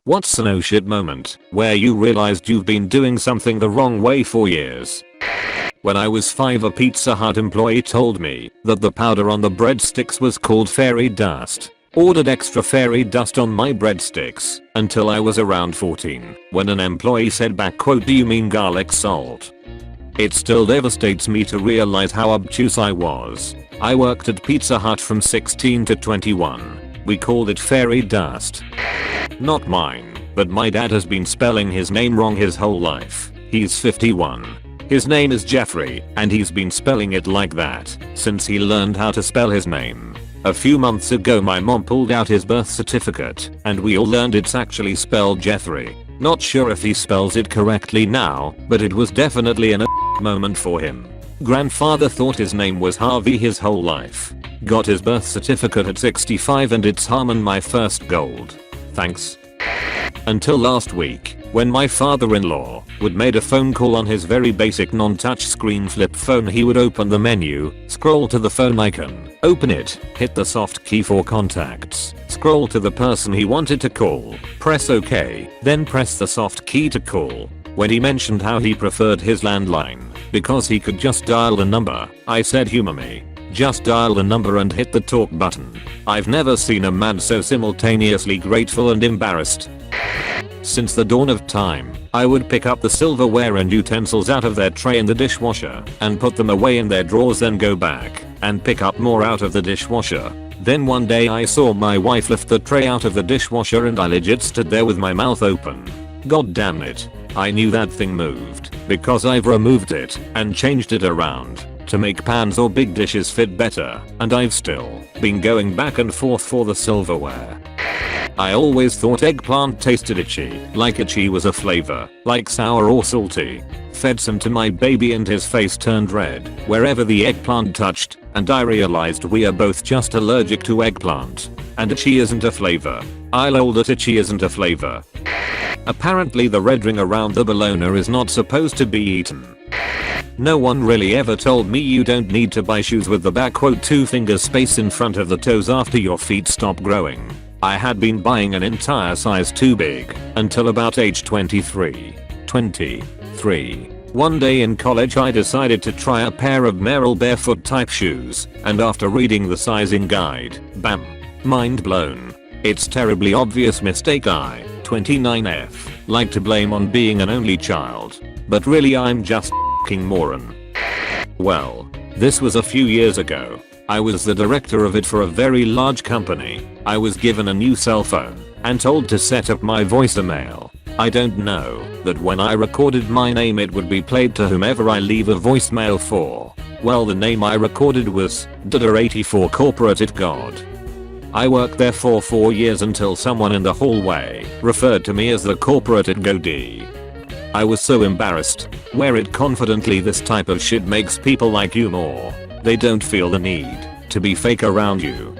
What's an oh shit moment where you realized you've been doing something the wrong way for years? When I was 5, a Pizza Hut employee told me that the powder on the breadsticks was called fairy dust. Ordered extra fairy dust on my breadsticks until I was around 14 when an employee said back, quote, "Do you mean garlic salt?" It still devastates me to realize how obtuse I was. I worked at Pizza Hut from 16 to 21. We called it fairy dust. Not mine, but my dad has been spelling his name wrong his whole life. He's 51. His name is Jeffrey, and he's been spelling it like that since he learned how to spell his name. A few months ago my mom pulled out his birth certificate and we all learned it's actually spelled Jeffrey. Not sure if he spells it correctly now, but it was definitely an moment for him. Grandfather thought his name was Harvey his whole life. Got his birth certificate at 65 and it's Harmon, my first gold. Thanks. Until last week, when my father-in-law would made a phone call on his very basic non-touch screen flip phone, he would open the menu, scroll to the phone icon, open it, hit the soft key for contacts, scroll to the person he wanted to call, press OK, then press the soft key to call. When he mentioned how he preferred his landline because he could just dial the number, I said, humor me. Just dial the number and hit the talk button. I've never seen a man so simultaneously grateful and embarrassed. Since the dawn of time, I would pick up the silverware and utensils out of their tray in the dishwasher and put them away in their drawers, then go back and pick up more out of the dishwasher. Then one day I saw my wife lift the tray out of the dishwasher and I legit stood there with my mouth open. God damn it. I knew that thing moved because I've removed it and changed it around to make pans or big dishes fit better, and I've still been going back and forth for the silverware. I always thought eggplant tasted itchy, like itchy was a flavor, like sour or salty. Fed some to my baby and his face turned red wherever the eggplant touched, and I realized we are both just allergic to eggplant. And itchy isn't a flavor. I lol that itchy isn't a flavor. Apparently the red ring around the bologna is not supposed to be eaten. No one really ever told me you don't need to buy shoes with the back quote 2 finger space in front of the toes after your feet stop growing. I had been buying an entire size too big until about age 23. One day in college I decided to try a pair of Merrell barefoot type shoes, and after reading the sizing guide, bam, mind blown. It's terribly obvious mistake I, 29F, like to blame on being an only child. But really I'm just f***ing moron. Well, this was a few years ago. I was the director of it for a very large company. I was given a new cell phone and told to set up my voicemail. I don't know that when I recorded my name it would be played to whomever I leave a voicemail for. Well, the name I recorded was Dada84 Corporate It God. I worked there for 4 years until someone in the hallway referred to me as the Corporate It Go D. I was so embarrassed. Wear it confidently, this type of shit makes people like you more. They don't feel the need to be fake around you.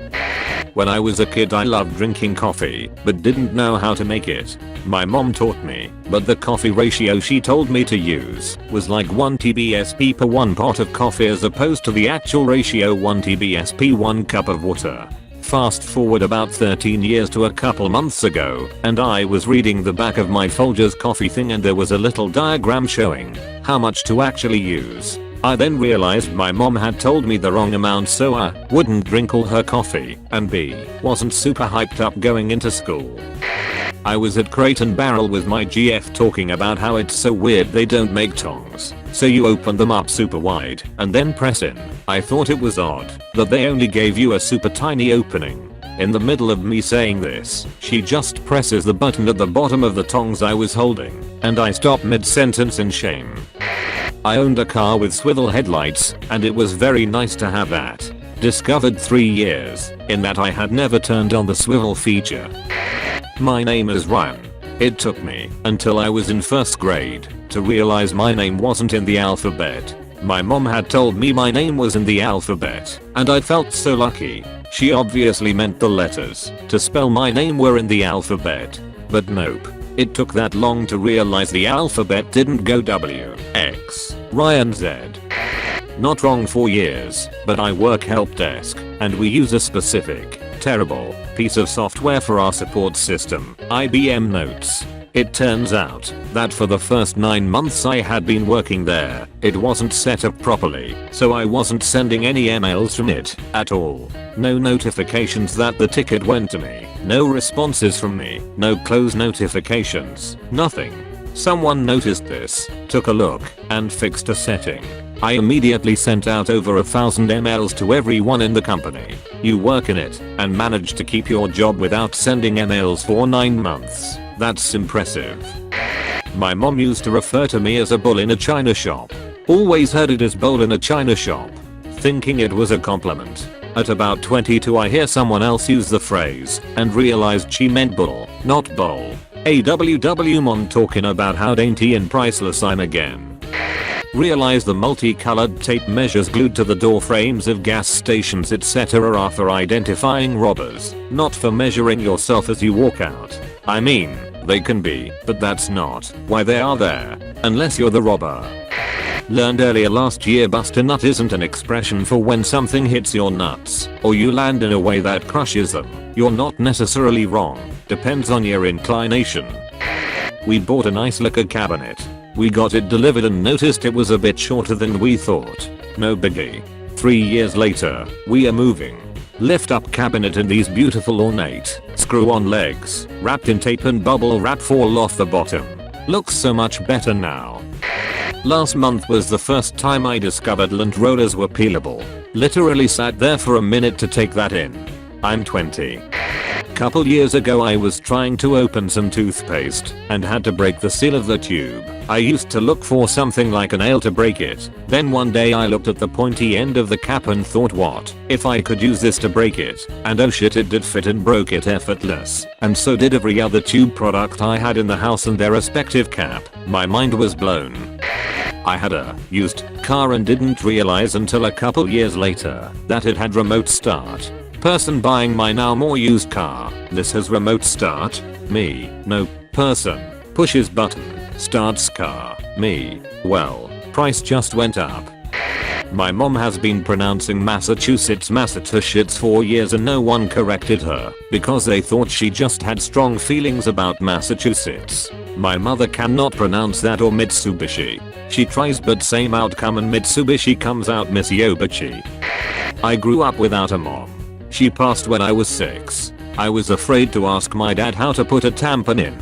When I was a kid I loved drinking coffee, but didn't know how to make it. My mom taught me, but the coffee ratio she told me to use was like 1 TBSP per 1 pot of coffee as opposed to the actual ratio 1 TBSP 1 cup of water. Fast forward about 13 years to a couple months ago, and I was reading the back of my Folgers coffee thing and there was a little diagram showing how much to actually use. I then realized my mom had told me the wrong amount, so A, wouldn't drink all her coffee, and B, wasn't super hyped up going into school. I was at Crate and Barrel with my GF talking about how it's so weird they don't make tongs, so you open them up super wide and then press in. I thought it was odd that they only gave you a super tiny opening. In the middle of me saying this, she just presses the button at the bottom of the tongs I was holding, and I stopped mid-sentence in shame. I owned a car with swivel headlights, and it was very nice to have that. Discovered 3 years in that I had never turned on the swivel feature. My name is Ryan. It took me until I was in 1st grade to realize my name wasn't in the alphabet. My mom had told me my name was in the alphabet, and I felt so lucky. She obviously meant the letters to spell my name were in the alphabet. But nope. It took that long to realize the alphabet didn't go W, X, Y and Z. Not wrong for years, but I work help desk, and we use a specific terrible piece of software for our support system, IBM Notes. It turns out that for the first 9 months I had been working there, it wasn't set up properly, so I wasn't sending any emails from it at all. No notifications that the ticket went to me, no responses from me, no close notifications, nothing. Someone noticed this, took a look, and fixed a setting. I immediately sent out over 1,000 emails to everyone in the company. You work in it and managed to keep your job without sending emails for 9 months. That's impressive. My mom used to refer to me as a bull in a china shop. Always heard it as bull in a china shop, thinking it was a compliment. At about 22 I hear someone else use the phrase and realized she meant bull, not bowl. AWW mom talking about how dainty and priceless I'm again. Realize the multicolored tape measures glued to the door frames of gas stations etc. are for identifying robbers, not for measuring yourself as you walk out. I mean, they can be, but that's not why they are there, unless you're the robber. Learned earlier last year bust a nut isn't an expression for when something hits your nuts, or you land in a way that crushes them. You're not necessarily wrong, depends on your inclination. We bought a nice lacquer cabinet. We got it delivered and noticed it was a bit shorter than we thought. No biggie. 3 years later, we are moving. Lift up cabinet and these beautiful ornate, screw on legs, wrapped in tape and bubble wrap fall off the bottom. Looks so much better now. Last month was the first time I discovered lint rollers were peelable. Literally sat there for a minute to take that in. I'm 20. Couple years ago I was trying to open some toothpaste and had to break the seal of the tube. I used to look for something like a nail to break it. Then one day I looked at the pointy end of the cap and thought, what if I could use this to break it? And oh shit, it did fit and broke it effortless. And so did every other tube product I had in the house and their respective cap. My mind was blown. I had a used car and didn't realize until a couple years later that it had remote start. Person buying my now more used car. This has remote start. Me. No. Person. Pushes button. Starts car. Me. Well, price just went up. My mom has been pronouncing Massachusetts for years and no one corrected her because they thought she just had strong feelings about Massachusetts. My mother cannot pronounce that or Mitsubishi. She tries but same outcome and Mitsubishi comes out Mitsubishi. I grew up without a mom. She passed when I was 6. I was afraid to ask my dad how to put a tampon in.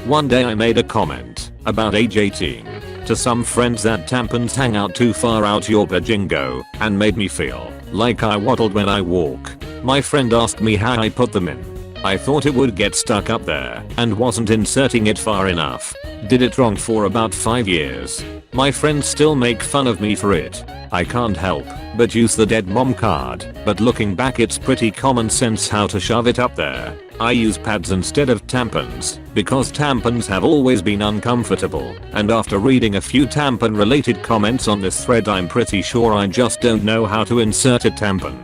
One day I made a comment about age 18 to some friends that tampons hang out too far out your vajingo and made me feel like I waddled when I walk. My friend asked me how I put them in. I thought it would get stuck up there and wasn't inserting it far enough. Did it wrong for about 5 years. My friends still make fun of me for it. I can't help but use the dead mom card, but looking back it's pretty common sense how to shove it up there. I use pads instead of tampons because tampons have always been uncomfortable, and after reading a few tampon related comments on this thread I'm pretty sure I just don't know how to insert a tampon.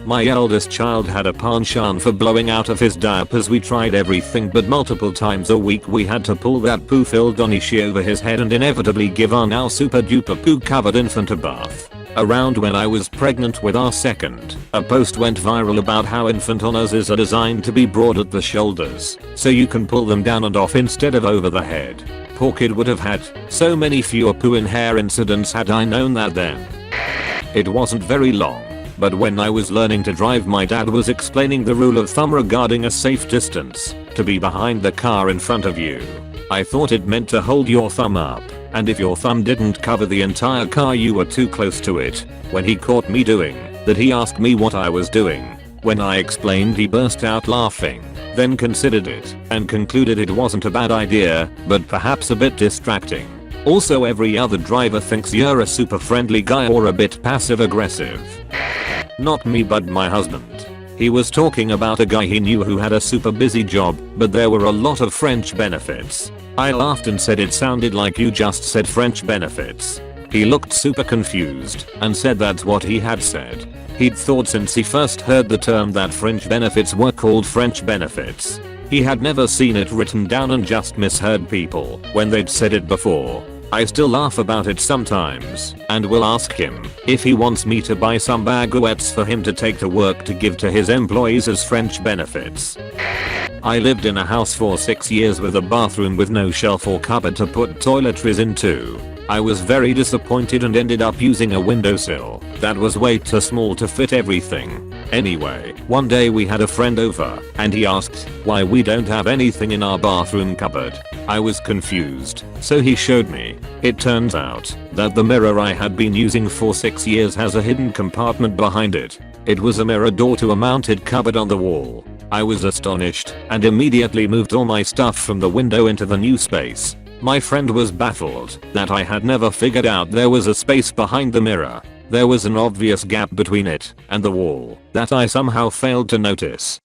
My eldest child had a penchant for blowing out of his diapers. We tried everything but multiple times a week we had to pull that poo filled onishi over his head and inevitably give our now super duper poo covered infant a bath. Around when I was pregnant with our second, a post went viral about how infant onases are designed to be broad at the shoulders, so you can pull them down and off instead of over the head. Poor kid would have had so many fewer poo in hair incidents had I known that then. It wasn't very long, but when I was learning to drive my dad was explaining the rule of thumb regarding a safe distance, to be behind the car in front of you. I thought it meant to hold your thumb up, and if your thumb didn't cover the entire car you were too close to it. When he caught me doing that he asked me what I was doing. When I explained he burst out laughing, then considered it and concluded it wasn't a bad idea, but perhaps a bit distracting. Also every other driver thinks you're a super friendly guy or a bit passive aggressive. Not me but my husband. He was talking about a guy he knew who had a super busy job, but there were a lot of French benefits. I laughed and said it sounded like you just said French benefits. He looked super confused and said that's what he had said. He'd thought since he first heard the term that fringe benefits were called French benefits. He had never seen it written down and just misheard people when they'd said it before. I still laugh about it sometimes and will ask him if he wants me to buy some baguettes for him to take to work to give to his employees as French benefits. I lived in a house for 6 years with a bathroom with no shelf or cupboard to put toiletries into. I was very disappointed and ended up using a windowsill that was way too small to fit everything. Anyway, one day we had a friend over and he asked why we don't have anything in our bathroom cupboard. I was confused, so he showed me. It turns out that the mirror I had been using for 6 years has a hidden compartment behind it. It was a mirror door to a mounted cupboard on the wall. I was astonished and immediately moved all my stuff from the window into the new space. My friend was baffled that I had never figured out there was a space behind the mirror. There was an obvious gap between it and the wall that I somehow failed to notice.